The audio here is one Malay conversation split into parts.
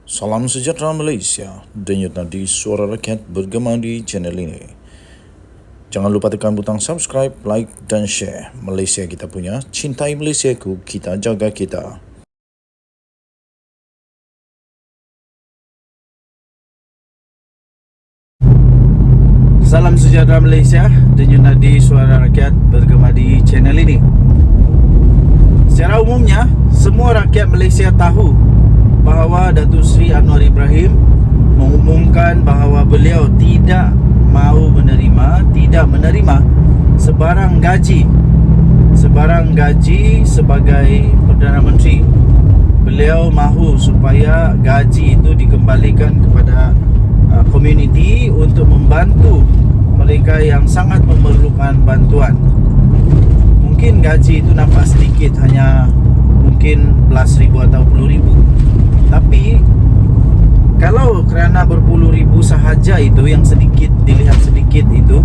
Salam sejahtera Malaysia, denyut nadi suara rakyat bergema di channel ini. Jangan lupa tekan butang subscribe, like dan share. Malaysia kita punya, cintai Malaysiaku, kita jaga kita. Salam sejahtera Malaysia, denyut nadi suara rakyat bergema di channel ini. Secara umumnya, semua rakyat Malaysia tahu bahawa Datuk Seri Anwar Ibrahim mengumumkan bahawa beliau tidak menerima sebarang gaji sebagai Perdana Menteri. Beliau mahu supaya gaji itu dikembalikan kepada komuniti untuk membantu mereka yang sangat memerlukan bantuan. Mungkin gaji itu nampak sedikit, hanya mungkin belas ribu atau puluh ribu. Tapi kalau kerana berpuluh ribu sahaja itu, yang sedikit, dilihat sedikit itu,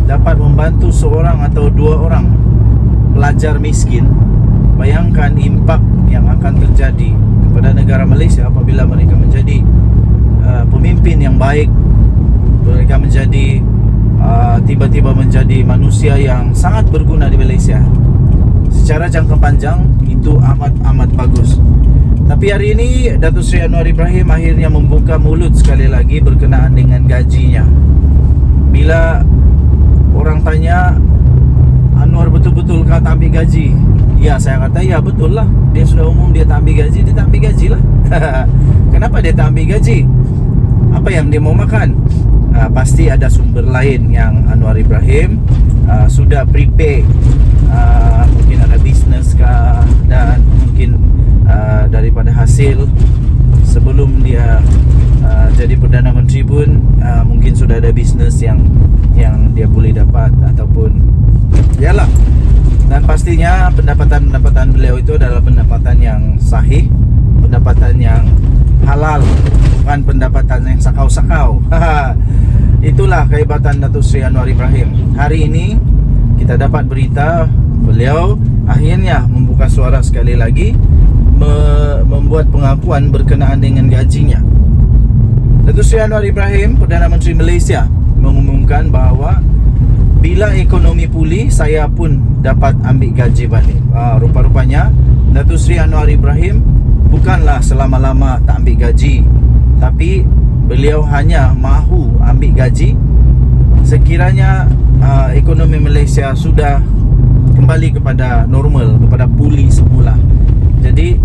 dapat membantu seorang atau dua orang pelajar miskin, bayangkan impak yang akan terjadi kepada negara Malaysia apabila mereka menjadi pemimpin yang baik. Mereka menjadi tiba-tiba menjadi manusia yang sangat berguna di Malaysia. Secara jangka panjang itu amat bagus. Tapi hari ini Datuk Seri Anwar Ibrahim akhirnya membuka mulut sekali lagi berkenaan dengan gajinya. Bila orang tanya, Anwar betul-betul kah tak ambil gaji? Ya, saya kata ya betul lah. Dia sudah umum dia tak ambil gaji, dia tak ambil gaji lah. Kenapa dia tak ambil gaji? Apa yang dia mau makan? Pasti ada sumber lain yang Anwar Ibrahim sudah prepare. Mungkin ada bisnes kah, dan mungkin daripada hasil sebelum dia jadi Perdana Menteri pun mungkin sudah ada bisnes yang dia boleh dapat ataupun yalah. Dan pastinya pendapatan beliau itu adalah pendapatan yang sahih, pendapatan yang halal, bukan pendapatan yang sakau-sakau. Itulah kehebatan Datuk Seri Anwar Ibrahim. Hari ini kita dapat berita beliau akhirnya membuka suara sekali lagi, membuat pengakuan berkenaan dengan gajinya. Datuk Seri Anwar Ibrahim, Perdana Menteri Malaysia, mengumumkan bahawa bila ekonomi pulih, saya pun dapat ambil gaji balik. Rupa-rupanya Datuk Seri Anwar Ibrahim bukanlah selama-lama tak ambil gaji, tapi beliau hanya mahu ambil gaji sekiranya ekonomi Malaysia sudah kembali kepada normal, kepada pulih semula. Jadi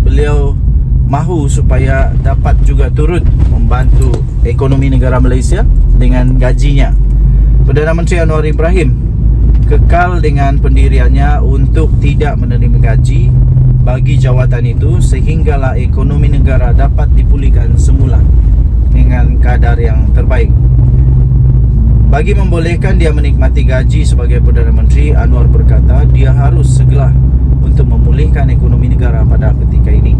beliau mahu supaya dapat juga turut membantu ekonomi negara Malaysia dengan gajinya. Perdana Menteri Anwar Ibrahim kekal dengan pendiriannya untuk tidak menerima gaji bagi jawatan itu sehinggalah ekonomi negara dapat dipulihkan semula dengan kadar yang terbaik. Bagi membolehkan dia menikmati gaji sebagai Perdana Menteri, Anwar berkata dia harus segera untuk memulihkan ekonomi negara pada ketika ini.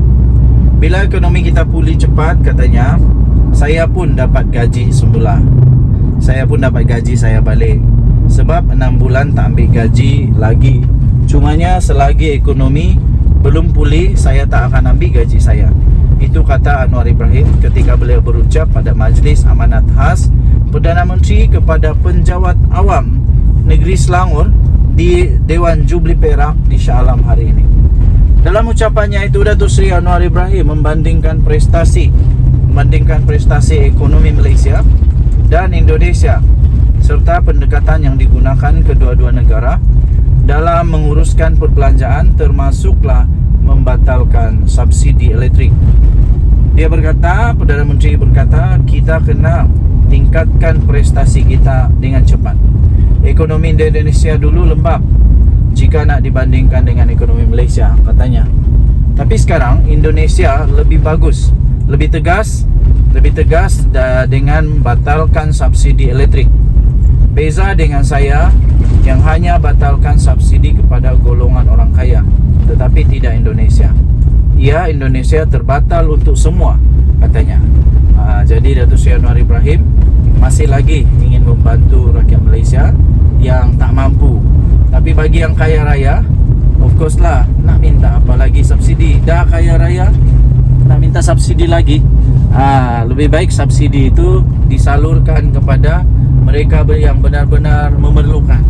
Bila ekonomi kita pulih cepat, katanya, saya pun dapat gaji semula. Saya pun dapat gaji saya balik. Sebab 6 bulan tak ambil gaji lagi. Cumanya selagi ekonomi belum pulih, saya tak akan ambil gaji saya. Itu kata Anwar Ibrahim ketika beliau berucap pada Majlis Amanat Khas Perdana Menteri kepada penjawat awam negeri Selangor di Dewan Jubli Perak di Shah Alam hari ini. Dalam ucapannya itu, Datuk Seri Anwar Ibrahim membandingkan prestasi ekonomi Malaysia dan Indonesia serta pendekatan yang digunakan kedua-dua negara dalam menguruskan perbelanjaan, termasuklah membatalkan subsidi elektrik. Dia berkata, Perdana Menteri berkata, kita kena tingkatkan prestasi kita dengan cepat. Ekonomi Indonesia dulu lembab jika nak dibandingkan dengan ekonomi Malaysia, katanya. Tapi sekarang Indonesia lebih bagus, lebih tegas dengan membatalkan subsidi elektrik. Beza dengan saya yang hanya batalkan subsidi kepada golongan orang kaya, tetapi tidak Indonesia. Ya, Indonesia terbatal untuk semua, katanya. Jadi Datuk Seri Anwar Ibrahim masih lagi ingin membantu rakyat Malaysia yang tak mampu. Tapi bagi yang kaya raya, of course lah, nak minta apa lagi subsidi? Dah kaya raya, nak minta subsidi lagi, lebih baik subsidi itu disalurkan kepada mereka yang benar-benar memerlukan,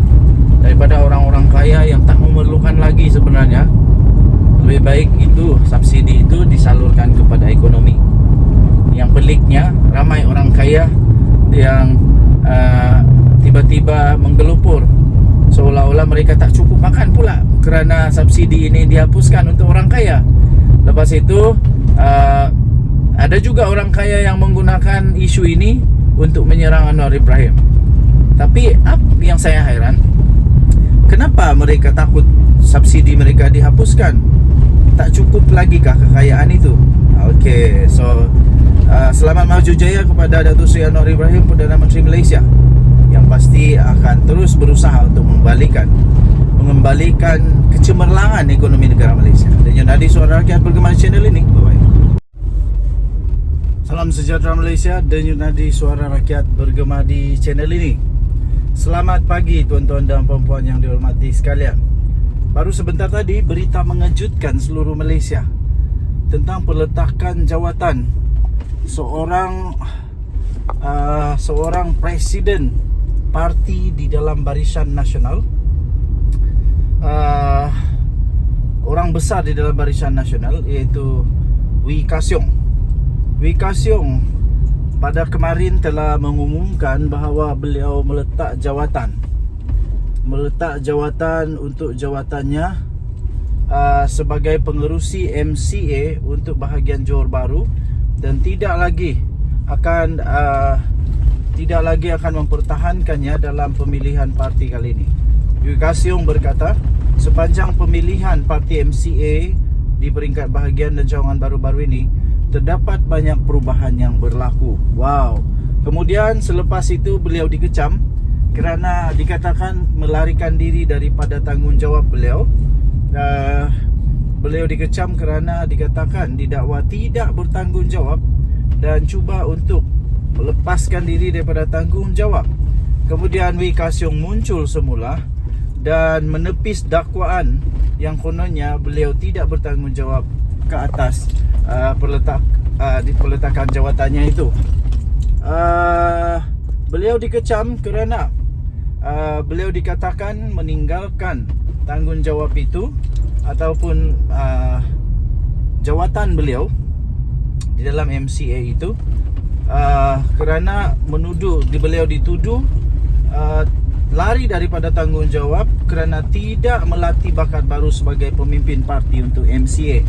daripada orang-orang kaya yang tak memerlukan lagi. Sebenarnya lebih baik itu subsidi itu disalurkan kepada ekonomi. Yang peliknya, ramai orang kaya yang tiba-tiba menggelupur, seolah-olah mereka tak cukup makan pula kerana subsidi ini dihapuskan untuk orang kaya. Lepas itu ada juga orang kaya yang menggunakan isu ini untuk menyerang Anwar Ibrahim. Tapi apa yang saya heran, kenapa mereka takut subsidi mereka dihapuskan? Tak cukup lagikah kekayaan itu? Okey, so selamat maju jaya kepada Datuk Seri Anwar Ibrahim, Perdana Menteri Malaysia, yang pasti akan terus berusaha untuk mengembalikan kecemerlangan ekonomi negara Malaysia. Dan Nadi Suara Rakyat bergema di channel ini. Bye-bye. Salam sejahtera Malaysia. Denyut Nadi Suara Rakyat bergema di channel ini. Selamat pagi tuan-tuan dan puan-puan yang dihormati sekalian. Baru sebentar tadi berita mengejutkan seluruh Malaysia tentang peletakan jawatan seorang presiden parti di dalam Barisan Nasional, orang besar di dalam Barisan Nasional, iaitu Wee Ka Siong. Wee Ka Siong pada kemarin telah mengumumkan bahawa beliau meletak jawatan untuk jawatannya sebagai pengerusi MCA untuk bahagian Johor Bahru, dan tidak lagi akan mempertahankannya dalam pemilihan parti kali ini. Wee Ka Siong berkata, sepanjang pemilihan parti MCA di peringkat bahagian dan cawangan baru-baru ini, terdapat banyak perubahan yang berlaku. Wow. Kemudian selepas itu beliau dikecam kerana dikatakan melarikan diri daripada tanggungjawab beliau. Beliau dikecam kerana dikatakan didakwa tidak bertanggungjawab dan cuba untuk melepaskan diri daripada tanggungjawab. Kemudian Wee Ka Siong muncul semula dan menepis dakwaan yang kononnya beliau tidak bertanggungjawab ke atas peletakan jawatannya itu. Beliau dikecam kerana beliau dikatakan meninggalkan tanggungjawab itu ataupun jawatan beliau di dalam MCA itu kerana beliau dituduh lari daripada tanggungjawab kerana tidak melatih bakat baru sebagai pemimpin parti untuk MCA.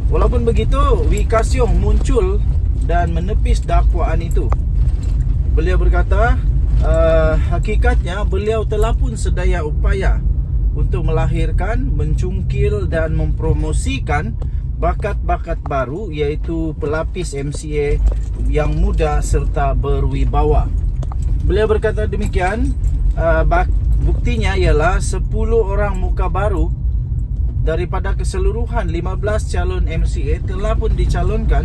Walaupun begitu, Wee Ka Siong muncul dan menepis dakwaan itu. Beliau berkata, hakikatnya beliau telah pun sedaya upaya untuk melahirkan, mencungkil dan mempromosikan bakat-bakat baru, iaitu pelapis MCA yang muda serta berwibawa. Beliau berkata demikian. Buktinya ialah 10 orang muka baru daripada keseluruhan 15 calon MCA telah pun dicalonkan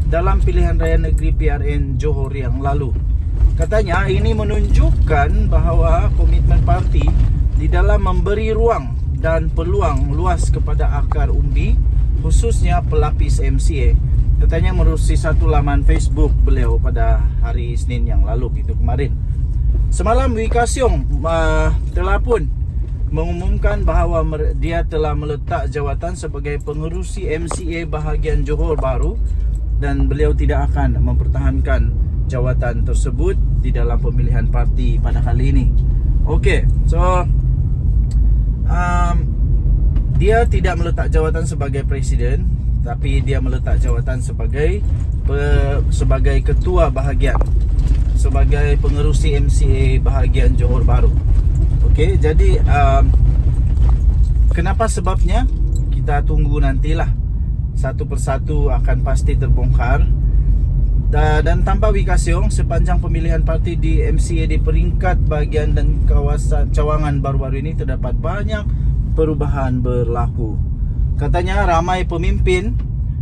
dalam pilihan raya negeri PRN Johor yang lalu. Katanya ini menunjukkan bahawa komitmen parti di dalam memberi ruang dan peluang luas kepada akar umbi, khususnya pelapis MCA. Katanya menerusi satu laman Facebook beliau pada hari Isnin yang lalu, itu kemarin. Semalam Wee Ka Siong telah pun mengumumkan bahawa dia telah meletak jawatan sebagai pengerusi MCA bahagian Johor Bahru, dan beliau tidak akan mempertahankan jawatan tersebut di dalam pemilihan parti pada kali ini. Okey, so dia tidak meletak jawatan sebagai presiden, tapi dia meletak jawatan sebagai ketua bahagian, sebagai pengerusi MCA bahagian Johor Bahru. Okey, jadi kenapa sebabnya? Kita tunggu nantilah. Satu persatu akan pasti terbongkar. Dan tanpa Wee Ka Siong, sepanjang pemilihan parti di MCA di peringkat bahagian dan kawasan cawangan baru-baru ini terdapat banyak perubahan berlaku. Katanya ramai pemimpin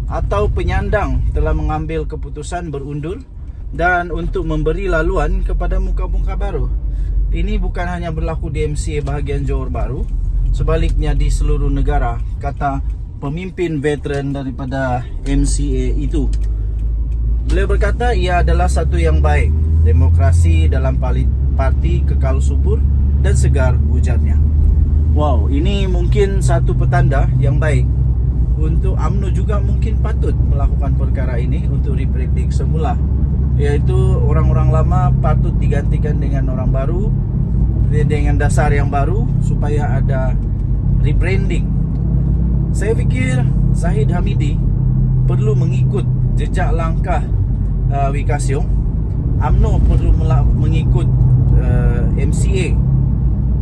atau penyandang telah mengambil keputusan berundur dan untuk memberi laluan kepada muka-muka baru. Ini bukan hanya berlaku di MCA bahagian Johor Bahru, sebaliknya di seluruh negara, kata pemimpin veteran daripada MCA itu. Beliau berkata ia adalah satu yang baik. Demokrasi dalam parti kekal subur dan segar, ujarnya. Wow, ini mungkin satu petanda yang baik. Untuk UMNO juga mungkin patut melakukan perkara ini untuk rebranding semula, iaitu orang-orang lama patut digantikan dengan orang baru dengan dasar yang baru supaya ada rebranding. Saya fikir Zahid Hamidi perlu mengikut jejak langkah Wee Ka Siong. UMNO perlu mengikut MCA,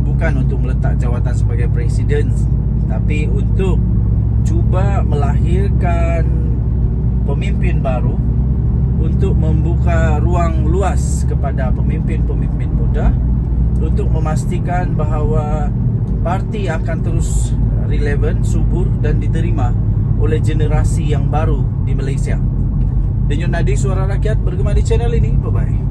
bukan untuk meletak jawatan sebagai presiden, tapi untuk cuba melahirkan pemimpin baru untuk membuka ruang luas kepada pemimpin-pemimpin muda untuk memastikan bahawa parti akan terus relevan, subur dan diterima oleh generasi yang baru di Malaysia. Denyut Nadi Suara Rakyat bergema di channel ini. Bye-bye.